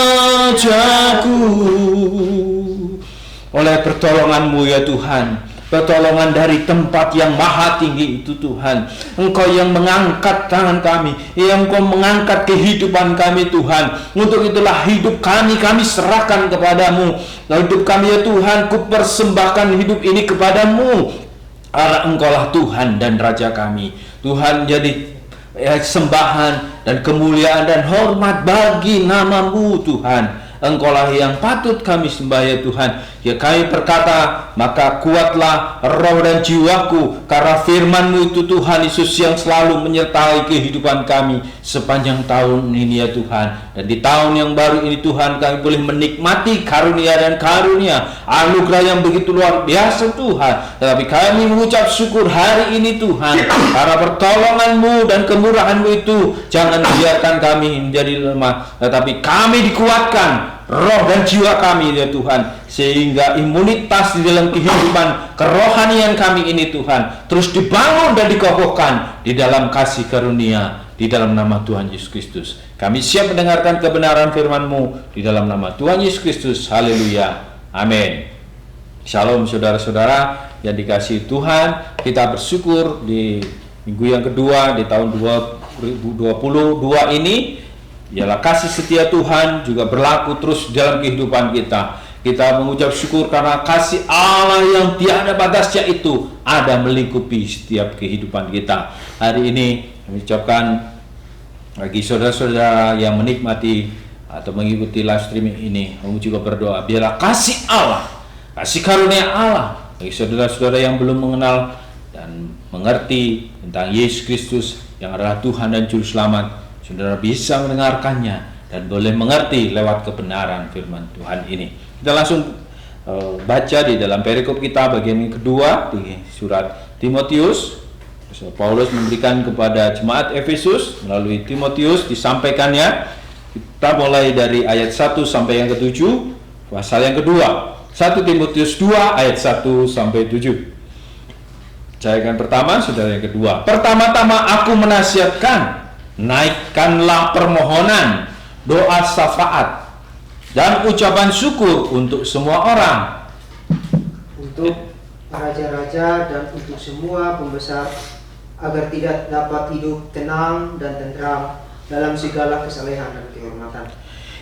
Rajaku. Oleh pertolongan-Mu ya Tuhan, pertolongan dari tempat yang maha tinggi itu Tuhan, Engkau yang mengangkat tangan kami, yang Engkau mengangkat kehidupan kami Tuhan. Untuk itulah hidup kami serahkan kepadamu. Hidup kami ya Tuhan, ku persembahkan hidup ini kepadamu, karena Engkaulah Tuhan dan Raja kami. Tuhan, jadi sembahan dan kemuliaan dan hormat bagi nama-Mu Tuhan. Engkaulah yang patut kami sembah ya Tuhan. Ya kami berkata, maka kuatlah roh dan jiwaku, karena firman-Mu itu Tuhan Yesus yang selalu menyertai kehidupan kami sepanjang tahun ini ya Tuhan. Dan di tahun yang baru ini Tuhan, kami boleh menikmati karunia dan karunia anugerah yang begitu luar biasa Tuhan. Tetapi kami mengucap syukur hari ini Tuhan, karena pertolongan-Mu dan kemurahan-Mu itu jangan biarkan kami menjadi lemah, tetapi kami dikuatkan roh dan jiwa kami ya Tuhan, sehingga imunitas di dalam kehidupan kerohanian kami ini Tuhan terus dibangun dan dikokohkan di dalam kasih karunia, di dalam nama Tuhan Yesus Kristus. Kami siap mendengarkan kebenaran firman-Mu di dalam nama Tuhan Yesus Kristus. Haleluya, amin. Shalom saudara-saudara yang dikasihi Tuhan. Kita bersyukur di minggu yang kedua di tahun 2022 ini, ialah kasih setia Tuhan juga berlaku terus dalam kehidupan kita. Kita mengucap syukur karena kasih Allah yang tiada batasnya itu ada melingkupi setiap kehidupan kita. Hari ini kami ucapkan bagi saudara-saudara yang menikmati atau mengikuti live streaming ini, kami juga berdoa biarlah kasih Allah, kasih karunia Allah bagi saudara-saudara yang belum mengenal dan mengerti tentang Yesus Kristus yang adalah Tuhan dan Juru Selamat, saudara bisa mendengarkannya dan boleh mengerti lewat kebenaran firman Tuhan ini. Kita langsung baca di dalam perikop kita bagian yang kedua di surat Timotius. Paulus memberikan kepada jemaat Efesus melalui Timotius disampaikannya. Kita mulai dari ayat 1 sampai yang ke-7, pasal yang kedua. 1 Timotius 2 ayat 1 sampai 7. Bacakan pertama, saudara yang kedua. Pertama-tama aku menasihatkan, naikkanlah permohonan, doa syafaat, dan ucapan syukur untuk semua orang, untuk raja-raja dan untuk semua pembesar, agar tidak dapat hidup tenang dan tentram dalam segala kesalehan dan kehormatan.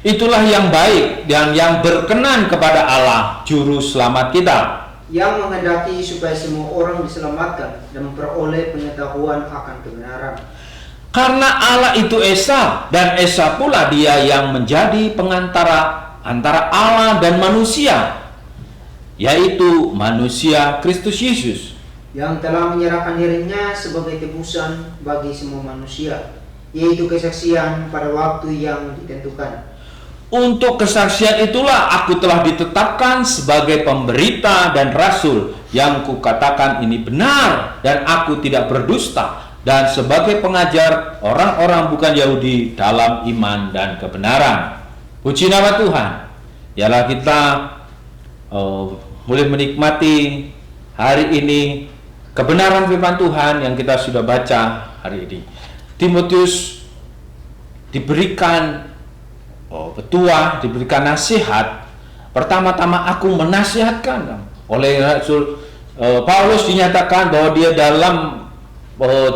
Itulah yang baik dan yang berkenan kepada Allah, Juru Selamat kita, yang menghendaki supaya semua orang diselamatkan dan memperoleh pengetahuan akan kebenaran. Karena Allah itu Esa, dan Esa pula Dia yang menjadi pengantara antara Allah dan manusia, yaitu manusia Kristus Yesus, yang telah menyerahkan dirinya sebagai tebusan bagi semua manusia, yaitu kesaksian pada waktu yang ditentukan. Untuk kesaksian itulah aku telah ditetapkan sebagai pemberita dan rasul, yang kukatakan ini benar dan aku tidak berdusta, dan sebagai pengajar orang-orang bukan Yahudi dalam iman dan kebenaran. Puji nama Tuhan. Ialah kita boleh menikmati hari ini kebenaran firman Tuhan yang kita sudah baca hari ini. Timotius diberikan petua, diberikan nasihat. Pertama-tama aku menasihatkan. Oleh Rasul Paulus dinyatakan bahwa dia dalam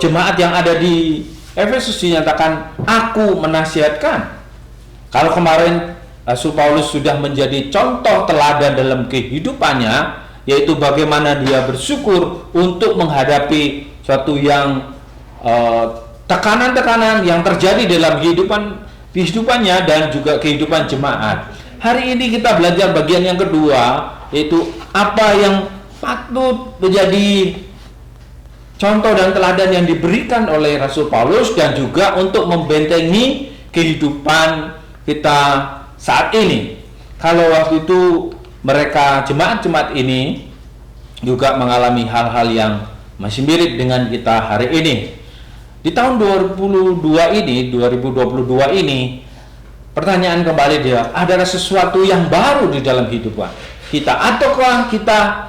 jemaat yang ada di Efesus dinyatakan aku menasihatkan. Kalau kemarin Rasul Paulus sudah menjadi contoh teladan dalam kehidupannya, yaitu bagaimana dia bersyukur untuk menghadapi suatu yang tekanan-tekanan yang terjadi dalam kehidupannya dan juga kehidupan jemaat. Hari ini kita belajar bagian yang kedua, yaitu apa yang patut menjadi contoh dan teladan yang diberikan oleh Rasul Paulus dan juga untuk membentengi kehidupan kita saat ini. Kalau waktu itu mereka jemaat-jemaat ini juga mengalami hal-hal yang masih mirip dengan kita hari ini. Di tahun 2022 ini, pertanyaan kembali dia, ada sesuatu yang baru di dalam kehidupan kita, ataukah kita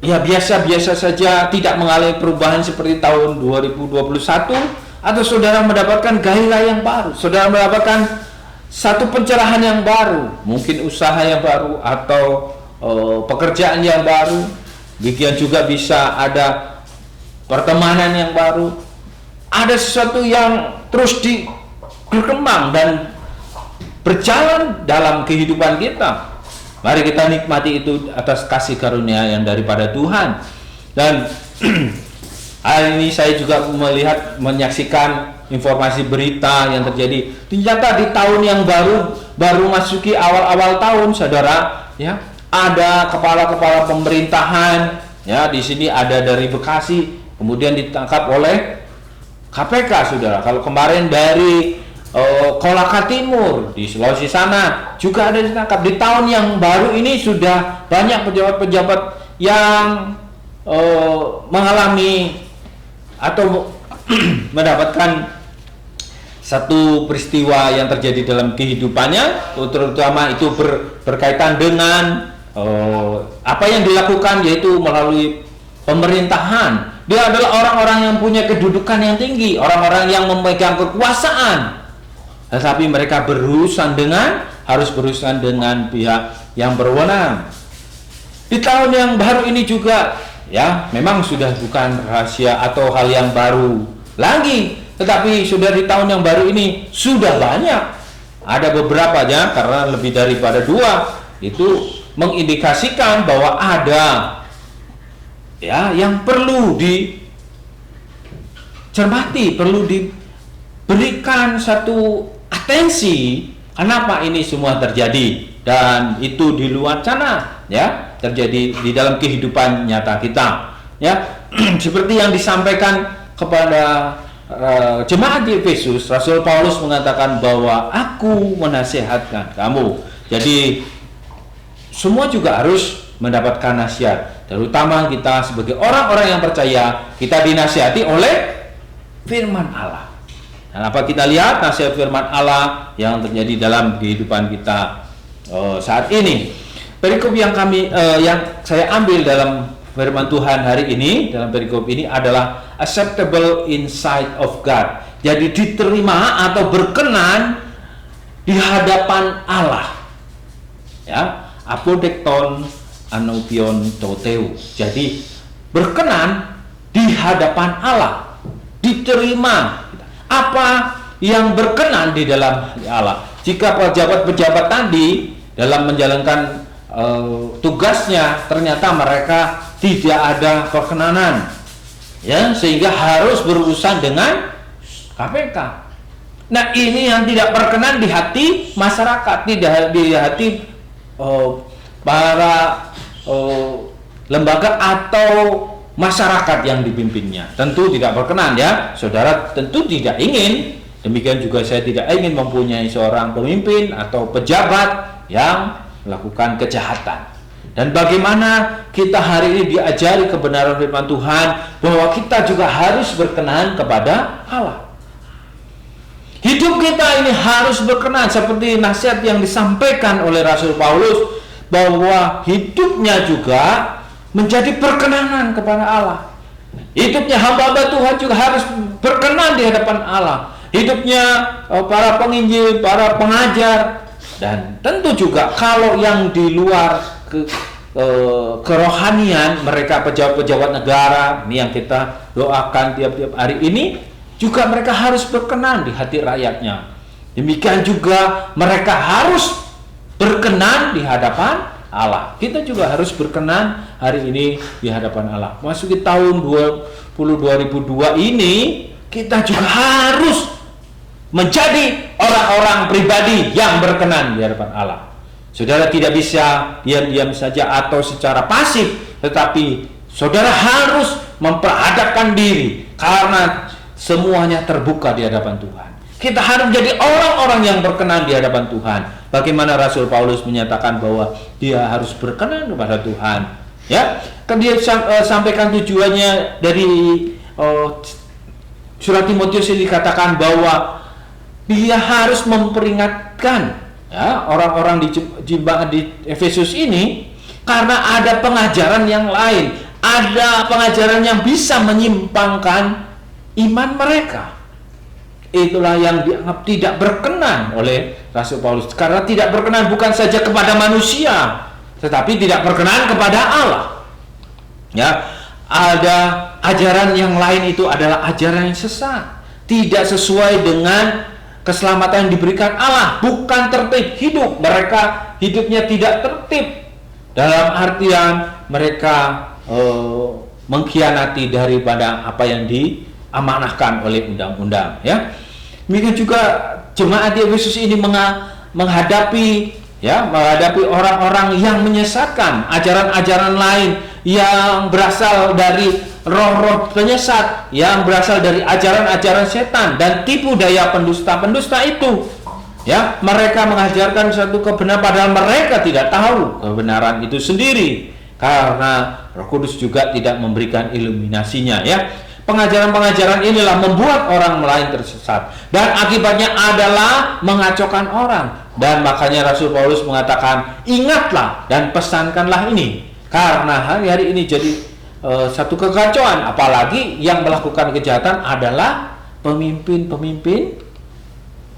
ya biasa-biasa saja, tidak mengalami perubahan seperti tahun 2021, atau saudara mendapatkan gairah yang baru, saudara mendapatkan satu pencerahan yang baru, mungkin usaha yang baru atau pekerjaan yang baru. Demikian juga bisa ada pertemanan yang baru, ada sesuatu yang terus berkembang dan berjalan dalam kehidupan kita. Mari kita nikmati itu atas kasih karunia yang daripada Tuhan. Dan hari ini saya juga menyaksikan informasi berita yang terjadi. Ternyata di tahun yang baru masuki awal-awal tahun, saudara, ya, ada kepala-kepala pemerintahan, ya, di sini ada dari Bekasi, kemudian ditangkap oleh KPK, saudara. Kalau kemarin dari Kolaka Timur di Sulawesi sana juga ada ditangkap. Di tahun yang baru ini sudah banyak pejabat-pejabat yang mengalami atau mendapatkan satu peristiwa yang terjadi dalam kehidupannya, terutama itu berkaitan dengan apa yang dilakukan, yaitu melalui pemerintahan. Dia adalah orang-orang yang punya kedudukan yang tinggi, orang-orang yang memegang kekuasaan, tetapi mereka harus berurusan dengan pihak yang berwenang. Di tahun yang baru ini juga, ya, memang sudah bukan rahasia atau hal yang baru lagi, tetapi sudah di tahun yang baru ini sudah banyak. Ada beberapa ya, karena lebih daripada 2 itu mengindikasikan bahwa ada, ya, yang perlu dicermati, perlu diberikan satu atensi. Kenapa ini semua terjadi? Dan itu di luar sana, ya, terjadi di dalam kehidupan nyata kita, ya. Seperti yang disampaikan kepada jemaat di Efesus, Rasul Paulus mengatakan bahwa aku menasihatkan kamu. Jadi semua juga harus mendapatkan nasihat, terutama kita sebagai orang-orang yang percaya, kita dinasihati oleh firman Allah. Dan apa kita lihat nasihat firman Allah yang terjadi dalam kehidupan kita saat ini. Perikop yang saya ambil dalam firman Tuhan hari ini, dalam perikop ini adalah acceptable in sight of God. Jadi diterima atau berkenan di hadapan Allah. Ya, apodekton anopion toteu. Jadi berkenan di hadapan Allah, diterima. Apa yang berkenan di dalam Allah? Jika pejabat-pejabat tadi dalam menjalankan tugasnya ternyata mereka tidak ada perkenanan, ya, sehingga harus berurusan dengan KPK. Nah, ini yang tidak berkenan di hati masyarakat, tidak di hati para lembaga atau masyarakat yang dipimpinnya. Tentu tidak berkenan, ya, saudara. Tentu tidak ingin. Demikian juga saya tidak ingin mempunyai seorang pemimpin atau pejabat yang melakukan kejahatan. Dan bagaimana kita hari ini diajari kebenaran firman Tuhan bahwa kita juga harus berkenan kepada Allah. Hidup kita ini harus berkenan seperti nasihat yang disampaikan oleh Rasul Paulus, bahwa hidupnya juga menjadi perkenanan kepada Allah. Hidupnya hamba-hamba Tuhan juga harus berkenan di hadapan Allah. Hidupnya para penginjil, para pengajar, dan tentu juga kalau yang di luar kerohanian, mereka pejabat-pejabat negara, ini yang kita doakan tiap-tiap hari ini, juga mereka harus berkenan di hati rakyatnya. Demikian juga mereka harus berkenan di hadapan Allah. Kita juga harus berkenan hari ini di hadapan Allah. Masuki tahun 2002 ini, kita juga harus menjadi orang-orang pribadi yang berkenan di hadapan Allah. Saudara tidak bisa diam-diam saja atau secara pasif, tetapi saudara harus memperadabkan diri karena semuanya terbuka di hadapan Tuhan. Kita harus menjadi orang-orang yang berkenan di hadapan Tuhan. Bagaimana Rasul Paulus menyatakan bahwa dia harus berkenan kepada Tuhan, ya. Kan dia sampaikan tujuannya dari surat Timotius ini, dikatakan bahwa dia harus memperingatkan, ya, orang-orang di Efesus ini, karena ada pengajaran yang lain, ada pengajaran yang bisa menyimpangkan iman mereka. itulah yang dianggap tidak berkenan oleh Rasul Paulus. Karena tidak berkenan bukan saja kepada manusia, tetapi tidak berkenan kepada Allah. Ya, ada ajaran yang lain itu adalah ajaran yang sesat, tidak sesuai dengan keselamatan yang diberikan Allah, bukan tertib hidup. Mereka hidupnya tidak tertib dalam artian mereka mengkhianati daripada apa yang diamanahkan oleh undang-undang. Ya, demikian juga jemaat di Efesus ini menghadapi orang-orang yang menyesatkan, ajaran-ajaran lain yang berasal dari roh-roh penyesat, yang berasal dari ajaran-ajaran setan dan tipu daya pendusta-pendusta itu. Ya, mereka mengajarkan satu kebenaran padahal mereka tidak tahu kebenaran itu sendiri, karena Roh Kudus juga tidak memberikan iluminasinya. Ya, pengajaran-pengajaran inilah membuat orang lain tersesat dan akibatnya adalah mengacaukan orang. Dan makanya Rasul Paulus mengatakan, ingatlah dan pesankanlah ini, karena hari-hari ini jadi satu kekacauan, apalagi yang melakukan kejahatan adalah pemimpin-pemimpin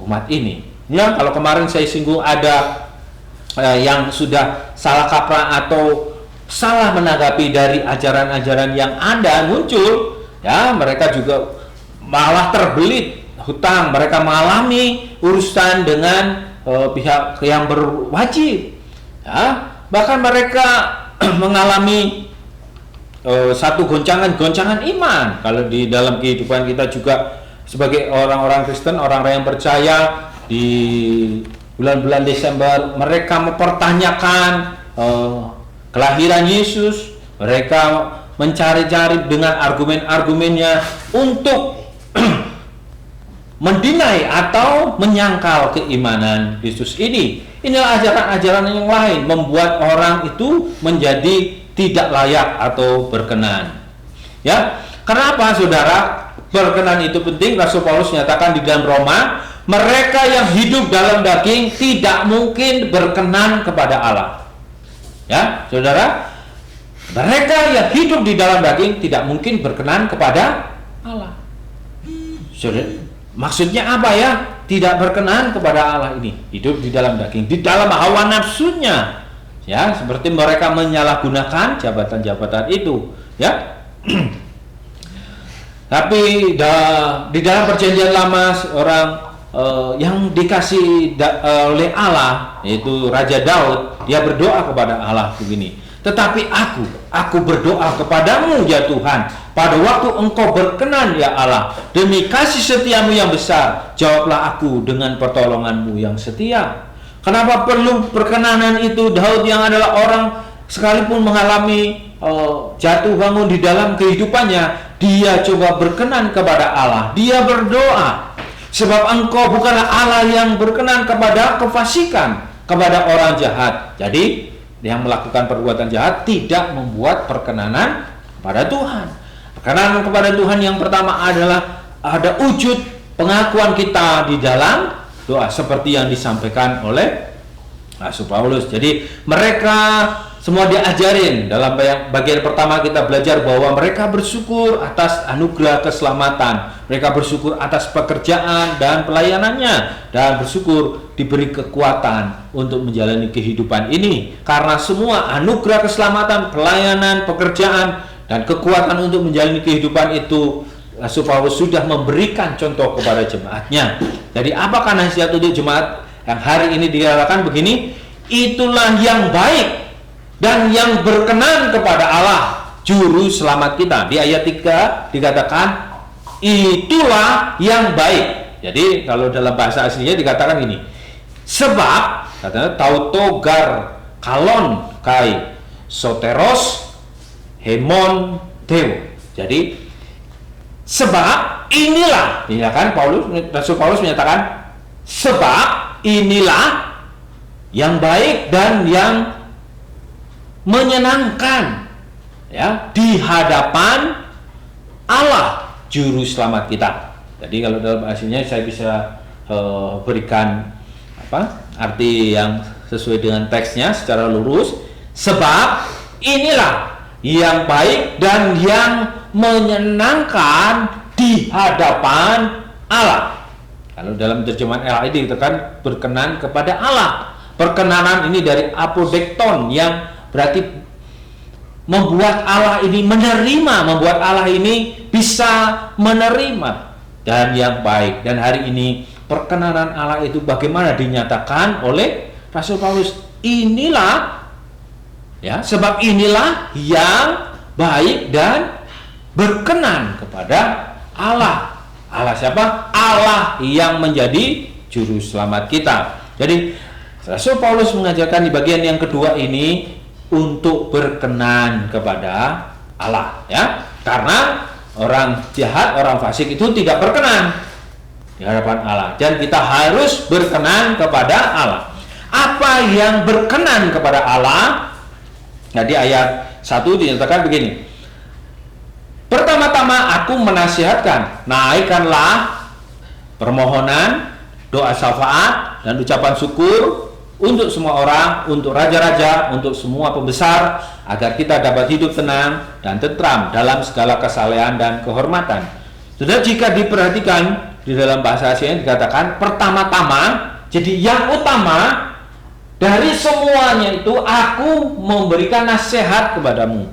umat ini. Ya, kalau kemarin saya singgung ada yang sudah salah kaprah atau salah menanggapi dari ajaran-ajaran yang ada muncul, ya, mereka juga malah terbelit hutang, mereka mengalami urusan dengan pihak yang berwajib, ya, bahkan mereka mengalami satu goncangan-goncangan iman. Kalau di dalam kehidupan kita juga sebagai orang-orang Kristen, orang-orang yang percaya, di bulan-bulan Desember mereka mempertanyakan kelahiran Yesus, mereka mencari-cari dengan argumen-argumennya untuk mendinai atau menyangkal keimanan Yesus ini. Inilah ajaran-ajaran yang lain membuat orang itu menjadi tidak layak atau berkenan. Ya, kenapa saudara berkenan itu penting? Rasul Paulus nyatakan di dalam Roma, mereka yang hidup dalam daging tidak mungkin berkenan kepada Allah. Ya, saudara, mereka yang hidup di dalam daging tidak mungkin berkenan kepada Allah. Saudara, maksudnya apa ya? Tidak berkenan kepada Allah ini, hidup di dalam daging, di dalam hawa nafsunya. Ya, seperti mereka menyalahgunakan jabatan-jabatan itu, ya. Tapi di dalam perjanjian lama orang yang dikasih oleh Allah, yaitu Raja Daud, dia berdoa kepada Allah begini, tetapi aku berdoa kepadamu ya Tuhan, pada waktu engkau berkenan ya Allah, demi kasih setiamu yang besar, jawablah aku dengan pertolonganmu yang setia. Kenapa perlu perkenanan itu? Daud yang adalah orang sekalipun mengalami jatuh bangun di dalam kehidupannya, dia coba berkenan kepada Allah, dia berdoa, sebab engkau bukanlah Allah yang berkenan kepada kefasikan, kepada orang jahat. Jadi yang melakukan perbuatan jahat tidak membuat perkenanan kepada Tuhan. Perkenanan kepada Tuhan yang pertama adalah ada wujud pengakuan kita di dalam doa, seperti yang disampaikan oleh Rasul Paulus. Jadi mereka semua diajarin dalam bagian pertama, kita belajar bahwa mereka bersyukur atas anugerah keselamatan, mereka bersyukur atas pekerjaan dan pelayanannya, dan bersyukur diberi kekuatan untuk menjalani kehidupan ini. Karena semua anugerah keselamatan, pelayanan, pekerjaan, dan kekuatan untuk menjalani kehidupan itu, Rasul Paulus sudah memberikan contoh kepada jemaatnya. Jadi apakah nasihat untuk jemaat yang hari ini dikatakan begini? Itulah yang baik dan yang berkenan kepada Allah, juru selamat kita. Di ayat 3 dikatakan itulah yang baik. Jadi kalau dalam bahasa aslinya dikatakan ini, sebab katanya tautogar kalon kai soteros hemon teo. Jadi sebab inilah, ya kan, Rasul Paulus menyatakan sebab inilah yang baik dan yang menyenangkan, ya, di hadapan Allah juru selamat kita. Jadi kalau dalam aslinya saya bisa berikan arti yang sesuai dengan teksnya secara lurus, sebab inilah yang baik dan yang menyenangkan di hadapan Allah. Kalau dalam terjemahan LAID itu kan berkenan kepada Allah. Perkenanan ini dari apodekton yang berarti membuat Allah ini menerima, membuat Allah ini bisa menerima dan yang baik. Dan hari ini perkenanan Allah itu bagaimana dinyatakan oleh Rasul Paulus? Inilah ya, sebab inilah yang baik dan berkenan kepada Allah. Allah siapa? Allah yang menjadi juru selamat kita. Jadi Rasul Paulus mengajarkan di bagian yang kedua ini untuk berkenan kepada Allah, ya. Karena orang jahat, orang fasik itu tidak berkenan di hadapan Allah, dan kita harus berkenan kepada Allah. Apa yang berkenan kepada Allah? Nah, di ayat 1 dinyatakan begini. Pertama-tama aku menasihatkan, naikkanlah permohonan, doa syafaat, dan ucapan syukur untuk semua orang, untuk raja-raja, untuk semua pembesar, agar kita dapat hidup tenang dan tentram dalam segala kesalehan dan kehormatan. Sudah, jika diperhatikan di dalam bahasa Asia dikatakan pertama-tama, jadi yang utama dari semuanya itu aku memberikan nasihat kepadamu,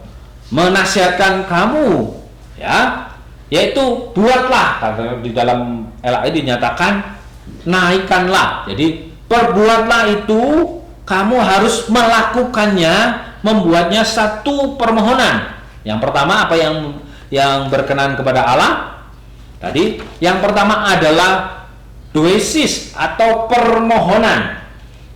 menasihatkan kamu, ya, yaitu buatlah. Di dalam LAI dinyatakan naikkanlah. Jadi perbuatlah itu, kamu harus melakukannya, membuatnya satu permohonan. Yang pertama apa yang berkenan kepada Allah? Tadi yang pertama adalah doesis atau permohonan.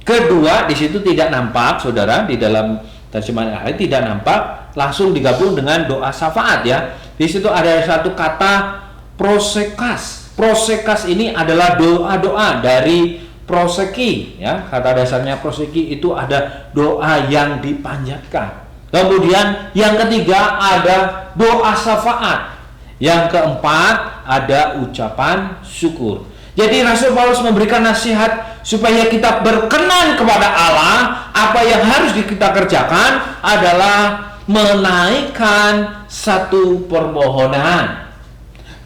Kedua, di situ tidak nampak, saudara, di dalam terjemahan ayat tidak nampak langsung digabung dengan doa syafaat, ya. Di situ ada satu kata prosekas. Prosekas ini adalah doa-doa dari proseki, ya. Kata dasarnya proseki itu ada doa yang dipanjatkan. Kemudian yang ketiga ada doa syafaat. Yang keempat ada ucapan syukur. Jadi Rasul Paulus memberikan nasihat supaya kita berkenan kepada Allah. Apa yang harus kita kerjakan adalah menaikkan satu permohonan.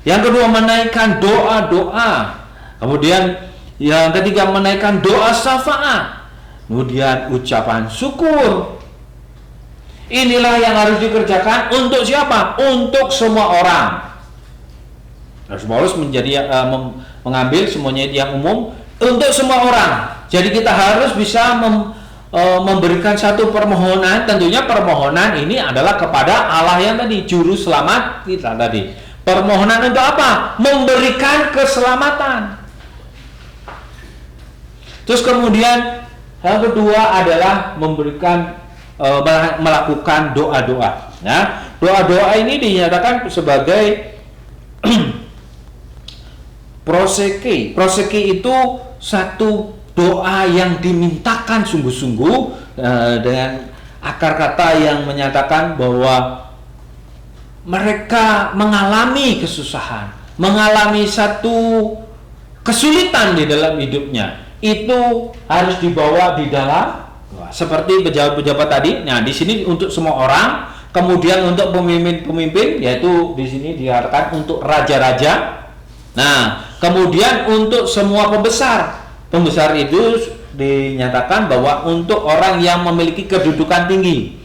Yang kedua menaikkan doa-doa. Kemudian yang ketiga menaikkan doa syafaat. Kemudian ucapan syukur. Inilah yang harus dikerjakan untuk siapa? Untuk semua orang. Rasul Paulus mengambil semuanya yang umum untuk semua orang. Jadi kita harus bisa memberikan satu permohonan. Tentunya permohonan ini adalah kepada Allah yang tadi, juru selamat kita tadi. Permohonan untuk apa? Memberikan keselamatan. Terus kemudian yang kedua adalah melakukan doa-doa. Nah, doa-doa ini dinyatakan sebagai proseki. Proseki itu satu doa yang dimintakan sungguh-sungguh dengan akar kata yang menyatakan bahwa mereka mengalami kesusahan, mengalami satu kesulitan di dalam hidupnya. Itu harus dibawa di dalam doa. Seperti pejabat-pejabat tadi. Nah, di sini untuk semua orang. Kemudian untuk pemimpin-pemimpin, yaitu di sini diartikan untuk raja-raja. Nah, kemudian untuk semua pembesar. Pembesar itu dinyatakan bahwa untuk orang yang memiliki kedudukan tinggi,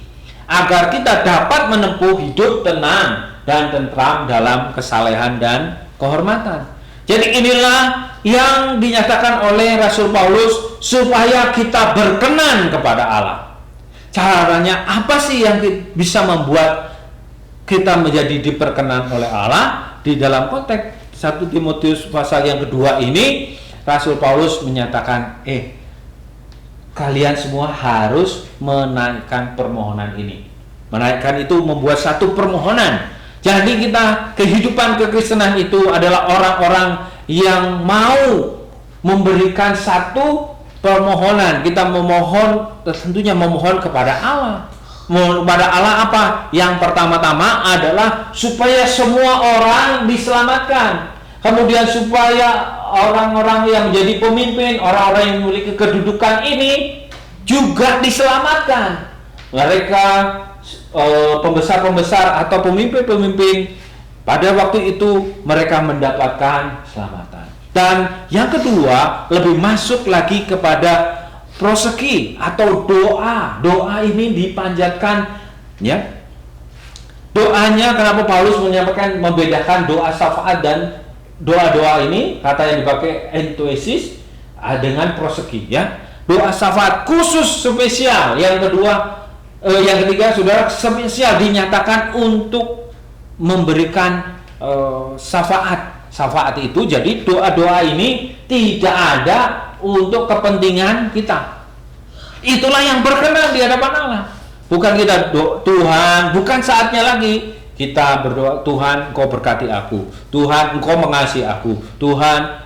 agar kita dapat menempuh hidup tenang dan tentram dalam kesalehan dan kehormatan. Jadi inilah yang dinyatakan oleh Rasul Paulus supaya kita berkenan kepada Allah. Caranya apa sih yang bisa membuat kita menjadi diperkenan oleh Allah? Di dalam konteks 1 Timotius pasal yang kedua ini, Rasul Paulus menyatakan, kalian semua harus menaikkan permohonan ini. Menaikkan itu membuat satu permohonan. Jadi kehidupan kekristenan itu adalah orang-orang yang mau memberikan satu permohonan. Kita memohon, tentunya memohon kepada Allah. Memohon kepada Allah apa? Yang pertama-tama adalah supaya semua orang diselamatkan. Kemudian supaya orang-orang yang menjadi pemimpin, orang-orang yang memiliki kedudukan ini juga diselamatkan. Mereka pembesar-pembesar atau pemimpin-pemimpin pada waktu itu mereka mendapatkan keselamatan. Dan yang kedua, lebih masuk lagi kepada proseki atau doa. Doa ini dipanjatkan, ya. Doanya, kenapa Paulus menyampaikan membedakan doa syafaat dan doa-doa ini, kata yang dipakai entoesis dengan proseki, ya. Doa syafaat khusus spesial. Yang ketiga, saudara, spesial dinyatakan untuk memberikan syafaat. Syafaat itu, jadi doa-doa ini tidak ada untuk kepentingan kita. Itulah yang berkenan di hadapan Allah. Bukan kita Tuhan, bukan saatnya lagi kita berdoa, Tuhan Engkau berkati aku, Tuhan Engkau mengasihi aku, Tuhan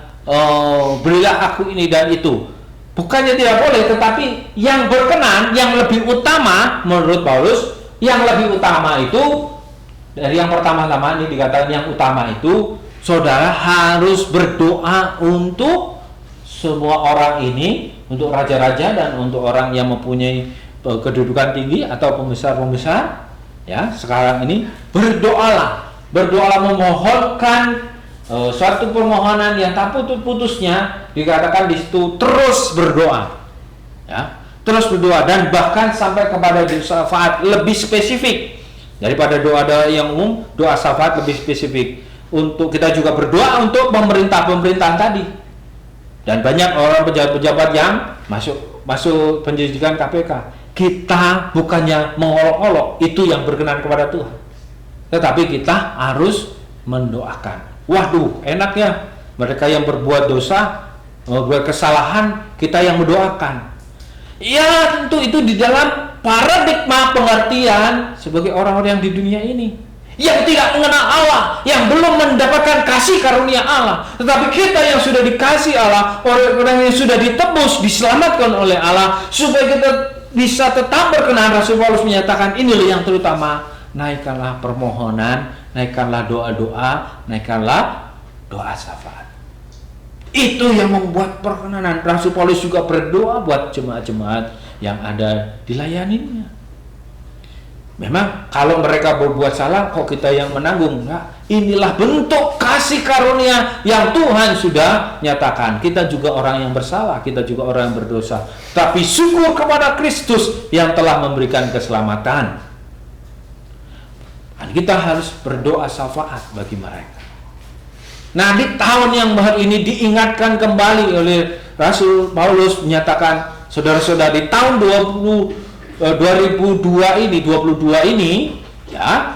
berilah aku ini dan itu. Bukannya tidak boleh, tetapi yang berkenan, yang lebih utama menurut Paulus, yang lebih utama itu, dari yang pertama-tama ini dikatakan yang utama itu, saudara harus berdoa untuk semua orang ini, untuk raja-raja dan untuk orang yang mempunyai kedudukan tinggi atau pembesar-pembesar, ya. Sekarang ini berdoalah memohonkan suatu permohonan yang tak putus-putusnya, dikatakan di situ terus berdoa, ya, terus berdoa, dan bahkan sampai kepada syafaat lebih spesifik daripada doa-doa yang umum. Doa syafaat lebih spesifik. Untuk kita juga berdoa untuk pemerintahan tadi. Dan banyak orang pejabat-pejabat yang masuk penyidikan KPK. Kita bukannya mengolok-olok, itu yang berkenan kepada Tuhan. Tetapi kita harus mendoakan. Waduh, enaknya mereka yang berbuat dosa, berbuat kesalahan, kita yang mendoakan. Ya, tentu itu di dalam paradigma pengertian sebagai orang-orang yang di dunia ini, yang tidak mengenal Allah, yang belum mendapatkan kasih karunia Allah. Tetapi kita yang sudah dikasih Allah, orang-orang yang sudah ditebus, diselamatkan oleh Allah, supaya kita bisa tetap berkenan. Rasul Paulus menyatakan inilah yang terutama, naikkanlah permohonan, naikkanlah doa-doa, naikkanlah doa syafaat. Itu yang membuat perkenanan. Rasul Paulus juga berdoa buat jemaat-jemaat yang ada dilayaninya. Memang kalau mereka berbuat salah, kok kita yang menanggung? Nah, inilah bentuk kasih karunia yang Tuhan sudah nyatakan. Kita juga orang yang bersalah, kita juga orang yang berdosa. Tapi syukur kepada Kristus yang telah memberikan keselamatan. Dan kita harus berdoa syafaat bagi mereka. Nah, di tahun yang baru ini diingatkan kembali oleh Rasul Paulus menyatakan, saudara-saudara, di tahun 2022 ini, ya,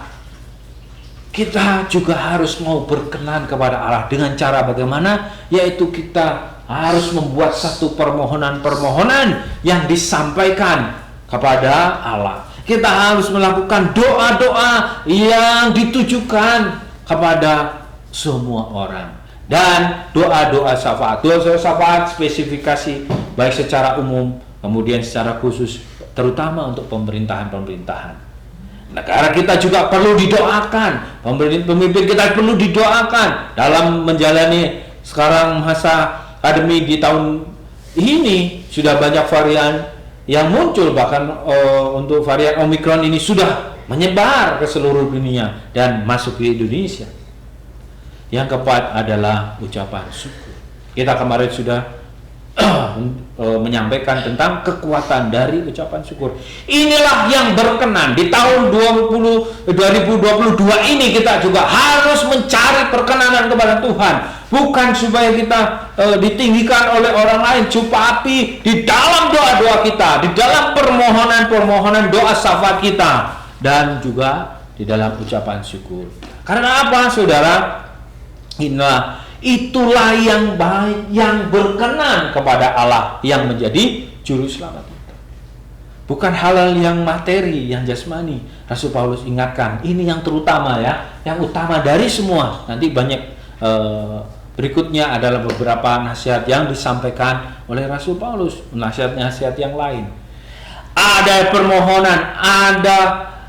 kita juga harus mau berkenan kepada Allah dengan cara bagaimana? Yaitu kita harus membuat satu permohonan-permohonan yang disampaikan kepada Allah. Kita harus melakukan doa-doa yang ditujukan kepada semua orang. Dan doa-doa syafaat. Doa syafaat spesifikasi baik secara umum, kemudian secara khusus, terutama untuk pemerintahan-pemerintahan. Negara kita juga perlu didoakan, pemimpin kita perlu didoakan dalam menjalani sekarang masa pandemi. Di tahun ini sudah banyak varian yang muncul, bahkan untuk varian Omikron ini sudah menyebar ke seluruh dunia dan masuk ke Indonesia. Yang keempat adalah ucapan syukur. Kita kemarin sudah menyampaikan tentang kekuatan dari ucapan syukur. Inilah yang berkenan di tahun 2022 ini. Kita juga harus mencari perkenanan kepada Tuhan, bukan supaya kita ditinggikan oleh orang lain, tapi di dalam doa-doa kita, di dalam permohonan-permohonan doa syafaat kita, dan juga di dalam ucapan syukur. Karena apa, saudara? Itulah yang baik, yang berkenan kepada Allah, yang menjadi juru selamat kita. Bukan hal-hal yang materi, yang jasmani. Rasul Paulus ingatkan, ini yang terutama, ya, yang utama dari semua. Nanti banyak berikutnya adalah beberapa nasihat yang disampaikan oleh Rasul Paulus, nasihat-nasihat yang lain. Ada permohonan, ada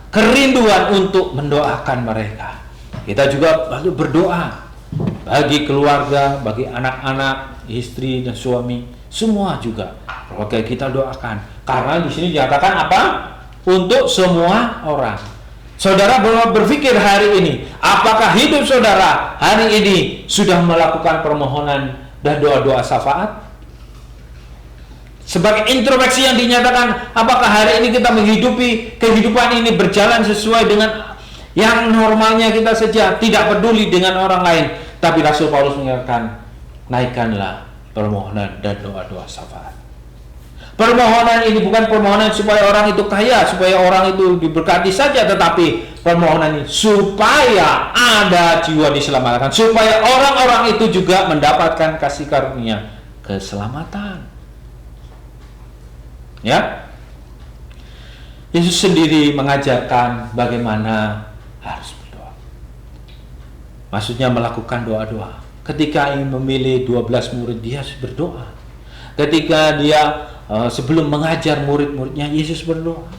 kerinduan untuk mendoakan mereka. Kita juga berdoa bagi keluarga, bagi anak-anak, istri dan suami, semua juga. Oke, kita doakan. Karena di sini dikatakan apa? Untuk semua orang. Saudara berpikir hari ini, apakah hidup saudara hari ini sudah melakukan permohonan dan doa-doa syafaat? Sebagai introspeksi yang dinyatakan, apakah hari ini kita menghidupi kehidupan ini berjalan sesuai dengan yang normalnya kita saja, tidak peduli dengan orang lain. Tapi Rasul Paulus mengatakan, naikkanlah permohonan dan doa-doa syafaat. Permohonan ini bukan permohonan supaya orang itu kaya, supaya orang itu diberkati saja, tetapi permohonan ini supaya ada jiwa diselamatkan, supaya orang-orang itu juga mendapatkan kasih karunia keselamatan. Ya, Yesus sendiri mengajarkan bagaimana harus berdoa. Maksudnya melakukan doa-doa. Ketika ingin memilih 12 murid, dia harus berdoa. Ketika dia sebelum mengajar murid-muridnya, Yesus berdoa.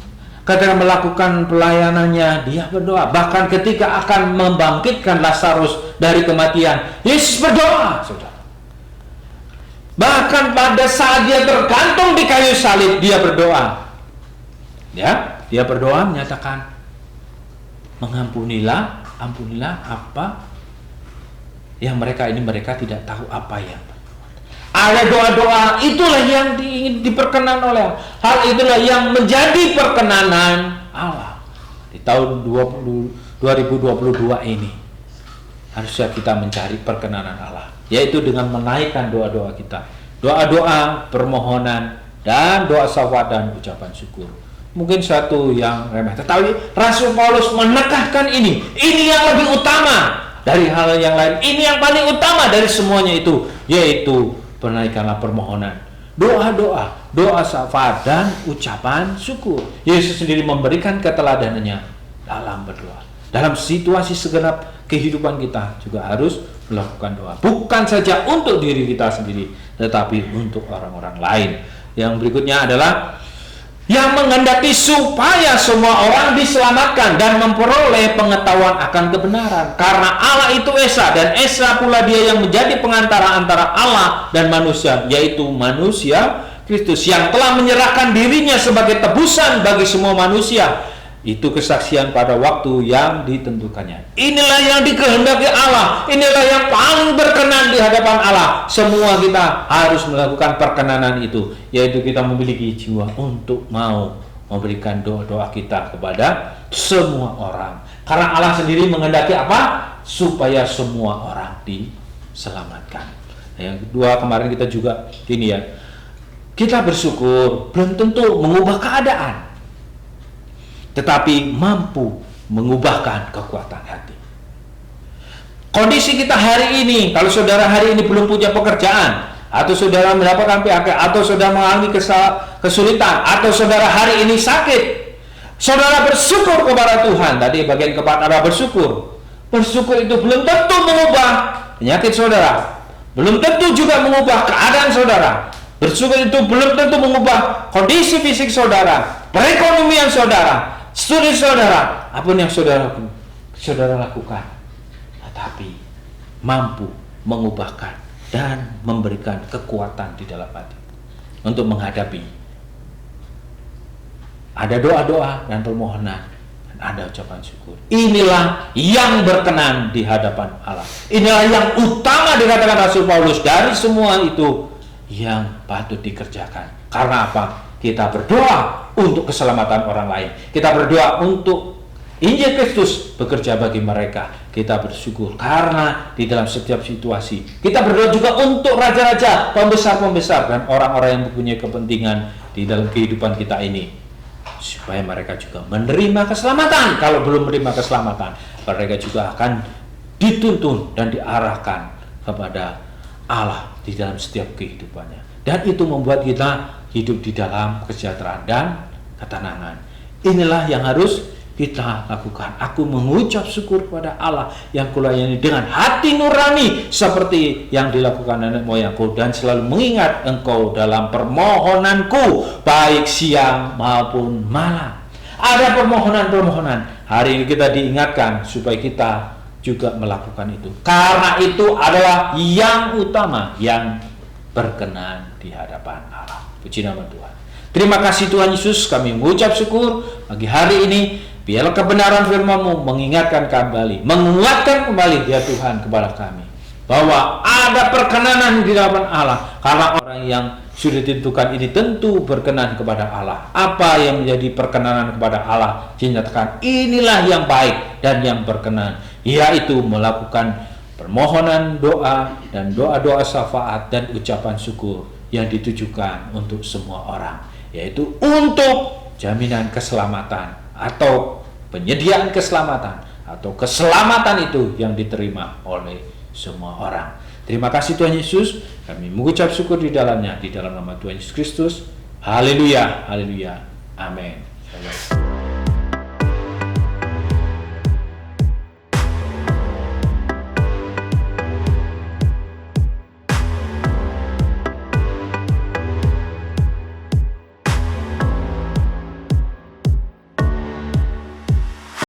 Ketika melakukan pelayanannya, dia berdoa. Bahkan ketika akan membangkitkan Lazarus dari kematian, Yesus berdoa, saudara. Bahkan pada saat dia tergantung di kayu salib, dia berdoa. Ya, dia berdoa menyatakan, ampunilah apa yang mereka tidak tahu apa yang. Ada doa-doa, itulah yang ingin diperkenan oleh Allah. Hal itulah yang menjadi perkenanan Allah di tahun 2022 ini. Harusnya kita mencari perkenanan Allah, yaitu dengan menaikkan doa-doa kita, doa-doa permohonan dan doa syafaat dan ucapan syukur. Mungkin satu yang remeh, tetapi Rasul Paulus menekankan ini yang lebih utama dari hal yang lain. Ini yang paling utama dari semuanya itu, yaitu menaikkanlah permohonan, doa syafaat dan ucapan syukur. Yesus sendiri memberikan keteladanannya dalam berdoa. Dalam situasi segenap kehidupan kita juga harus melakukan doa. Bukan saja untuk diri kita sendiri, tetapi untuk orang-orang lain. Yang berikutnya adalah yang menghendaki supaya semua orang diselamatkan dan memperoleh pengetahuan akan kebenaran. Karena Allah itu Esa, dan Esa pula dia yang menjadi pengantara antara Allah dan manusia, yaitu manusia Kristus yang telah menyerahkan dirinya sebagai tebusan bagi semua manusia. Itu kesaksian pada waktu yang ditentukannya. Inilah yang dikehendaki Allah. Inilah yang paling berkenan di hadapan Allah. Semua kita harus melakukan perkenanan itu, yaitu kita memiliki jiwa untuk mau memberikan doa-doa kita kepada semua orang. Karena Allah sendiri menghendaki apa? Supaya semua orang diselamatkan. Yang kedua, kemarin kita juga ini ya, kita bersyukur belum tentu mengubah keadaan, tetapi mampu mengubahkan kekuatan hati. Kondisi kita hari ini, kalau saudara hari ini belum punya pekerjaan, atau saudara mendapatkan PHK, atau saudara mengalami kesulitan, atau saudara hari ini sakit, saudara bersyukur kepada Tuhan. Tadi bagian keempat adalah bersyukur. Bersyukur itu belum tentu mengubah penyakit saudara, belum tentu juga mengubah keadaan saudara. Bersyukur itu belum tentu mengubah kondisi fisik saudara, perekonomian saudara, studi saudara, apapun yang saudara lakukan, tetapi mampu mengubahkan dan memberikan kekuatan di dalam hati untuk menghadapi. Ada doa-doa dan permohonan, dan ada ucapan syukur. Inilah yang berkenan di hadapan Allah. Inilah yang utama dikatakan Rasul Paulus. Dari semua itu yang patut dikerjakan. Karena apa? Kita berdoa untuk keselamatan orang lain. Kita berdoa untuk Injil Kristus bekerja bagi mereka. Kita bersyukur karena di dalam setiap situasi. Kita berdoa juga untuk raja-raja, pembesar-pembesar, dan orang-orang yang mempunyai kepentingan di dalam kehidupan kita ini, supaya mereka juga menerima keselamatan. Kalau belum menerima keselamatan, mereka juga akan dituntun dan diarahkan kepada Allah di dalam setiap kehidupannya. Dan itu membuat kita hidup di dalam kesejahteraan dan ketenangan. Inilah yang harus kita lakukan. Aku mengucap syukur kepada Allah yang kulayani dengan hati nurani seperti yang dilakukan nenek moyangku, dan selalu mengingat engkau dalam permohonanku baik siang maupun malam. Ada permohonan-permohonan. Hari ini kita diingatkan supaya kita juga melakukan itu. Karena itu adalah yang utama, yang berkenan di hadapan Allah. Puji nama Tuhan. Terima kasih Tuhan Yesus, kami mengucap syukur pagi hari ini. Biarlah kebenaran firman-Mu mengingatkan kembali, menguatkan kembali ya Tuhan kepada kami. bahwa ada perkenanan di hadapan Allah, karena orang yang sudah ditentukan ini tentu berkenan kepada Allah. Apa yang menjadi perkenanan kepada Allah dinyatakan inilah yang baik dan yang berkenan, yaitu melakukan permohonan doa dan doa-doa syafaat dan ucapan syukur yang ditujukan untuk semua orang, yaitu untuk jaminan keselamatan atau penyediaan keselamatan atau keselamatan itu yang diterima oleh semua orang. Terima kasih Tuhan Yesus, kami mengucap syukur di dalamnya, di dalam nama Tuhan Yesus Kristus. Haleluya, haleluya, amin. Shalom.